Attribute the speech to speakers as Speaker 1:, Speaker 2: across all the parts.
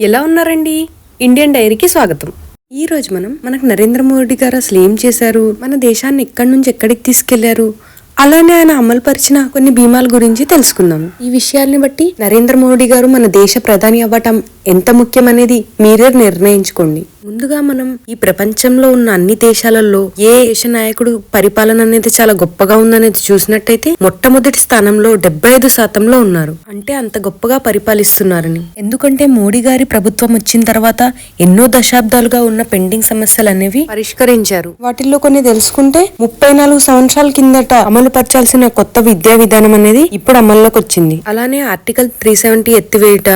Speaker 1: ఎలా ఉన్నారండి? ఇండియన్ డైరీకి స్వాగతం. ఈ రోజు మనకు నరేంద్ర మోడీ గారు అసలు ఏం చేశారు, మన దేశాన్ని ఎక్కడి నుంచి ఎక్కడికి తీసుకెళ్లారు, అలానే ఆయన అమలుపరిచిన కొన్ని బీమాల గురించి తెలుసుకుందాం. ఈ విషయాల్ని బట్టి నరేంద్ర మోడీ గారు మన దేశ ప్రధాని అవ్వటం ఎంత ముఖ్యమనేది మీరే నిర్ణయించుకోండి. ముందుగా మనం ఈ ప్రపంచంలో ఉన్న అన్ని దేశాలలో ఏ దేశ నాయకుడు పరిపాలన అనేది చాలా గొప్పగా ఉందనేది చూసినట్టయితే మొట్టమొదటి స్థానంలో 75% ఉన్నారు. అంటే అంత గొప్పగా పరిపాలిస్తున్నారని. ఎందుకంటే మోడీ గారి ప్రభుత్వం వచ్చిన తర్వాత ఎన్నో దశాబ్దాలుగా ఉన్న పెండింగ్ సమస్యలు అనేవి పరిష్కరించారు. వాటిల్లో కొన్ని తెలుసుకుంటే 34 సంవత్సరాల కిందట అమలు పరచాల్సిన కొత్త విద్యా విధానం అనేది ఇప్పుడు అమల్లోకి వచ్చింది. అలానే ఆర్టికల్ 370 ఎత్తివేయుట,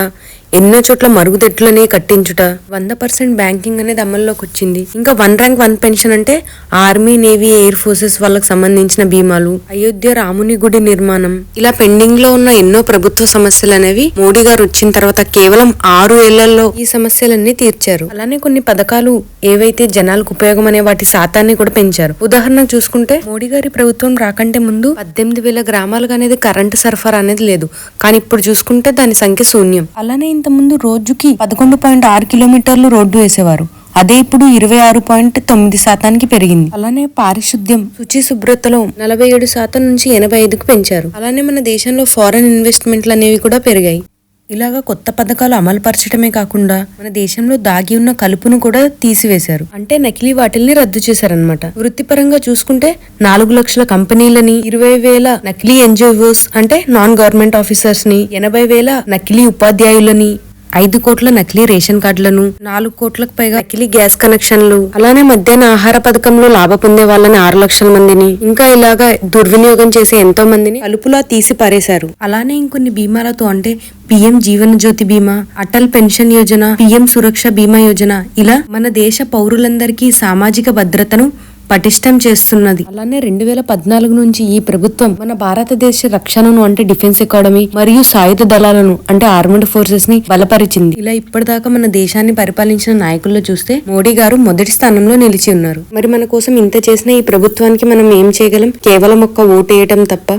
Speaker 1: ఎన్నో చోట్ల మరుగుదొడ్లని కట్టించుట, 100% బ్యాంకింగ్ అనేది అమల్లోకి వచ్చింది. ఇంకా 1 ర్యాంక్ 1 పెన్షన్ అంటే ఆర్మీ, నేవీ, ఎయిర్ ఫోర్సెస్ వాళ్ళకి సంబంధించిన బీమాలు, అయోధ్య రాముని గుడి నిర్మాణం, ఇలా పెండింగ్ లో ఉన్న ఎన్నో ప్రభుత్వ సమస్యలు అనేవి మోడీ గారు వచ్చిన తర్వాత కేవలం 6 ఏళ్లలో ఈ సమస్యలన్నీ తీర్చారు. అలానే కొన్ని పథకాలు ఏవైతే జనాలకు ఉపయోగం అనే వాటి శాతాన్ని కూడా పెంచారు. ఉదాహరణకు చూసుకుంటే మోడీ గారి ప్రభుత్వం రాకంటే ముందు 18,000 గ్రామాలుగా అనేది కరెంటు సరఫరా అనేది లేదు. కానీ ఇప్పుడు చూసుకుంటే దాని సంఖ్య శూన్యం. అలానే ఇంతకుముందు రోజుకి 11.6 కిలోమీటర్లు రోడ్డు వేసేవారు. అదే ఇప్పుడు 26.9% పెరిగింది. అలానే పారిశుద్ధ్యం, శుచి శుభ్రతలో 47% నుంచి 85% పెంచారు. అలానే మన దేశంలో ఫారెన్ ఇన్వెస్ట్మెంట్లు అనేవి కూడా పెరిగాయి. ఇలాగా కొత్త పథకాలు అమలు పరచడమే కాకుండా మన దేశంలో దాగి ఉన్న కలుపును కూడా తీసివేశారు. అంటే నకిలీ వాటిల్ని రద్దు చేశారనమాట. వృత్తిపరంగా చూసుకుంటే 4 లక్షల కంపెనీలని, 20,000 నకిలీ ఎన్జిఓస్ అంటే నాన్ గవర్నమెంట్ ఆఫీసర్స్ ని, 80,000 నకిలీ ఉపాధ్యాయులని, 5 కోట్ల నకిలీ రేషన్ కార్డులను, 4 కోట్లకు పైగా నకిలీ గ్యాస్ కనెక్షన్లు, అలానే మధ్యాహ్న ఆహార పథకంలో లాభ పొందే వాళ్ళని 6 లక్షల మందిని, ఇంకా ఇలాగా దుర్వినియోగం చేసే ఎంతో మందిని కలుపులా తీసి పారేశారు. అలానే ఇంకొన్ని బీమాలతో అంటే పిఎం జీవన జ్యోతి బీమా, అటల్ పెన్షన్ యోజన, పిఎం సురక్ష బీమా యోజన, ఇలా మన దేశ పౌరులందరికీ సామాజిక భద్రతను పటిష్టం చేస్తున్నది. అలానే 2014 నుంచి ఈ ప్రభుత్వం మన భారతదేశ రక్షణను అంటే డిఫెన్స్ ఎకాడమీ మరియు సాయుధ దళాలను అంటే ఆర్మ్డ్ ఫోర్సెస్ ని బలపరిచింది. ఇలా ఇప్పటిదాకా మన దేశాన్ని పరిపాలించిన నాయకుల్లో చూస్తే మోడీ గారు మొదటి స్థానంలో నిలిచి ఉన్నారు. మరి మన కోసం ఇంత చేసిన ఈ ప్రభుత్వానికి మనం ఏం చేయగలం? కేవలం ఒక్క ఓటేయటం తప్ప.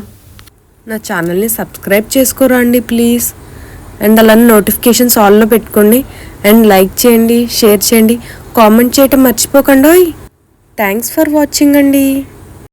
Speaker 1: నా ఛానల్ని సబ్స్క్రైబ్ చేసుకోరా అండి ప్లీజ్. అండ్ అలానే నోటిఫికేషన్స్ ఆల్లో పెట్టుకోండి. అండ్ లైక్ చేయండి, షేర్ చేయండి, కామెంట్ చేయటం మర్చిపోకండి. థ్యాంక్స్ ఫర్ వాచింగ్ అండి.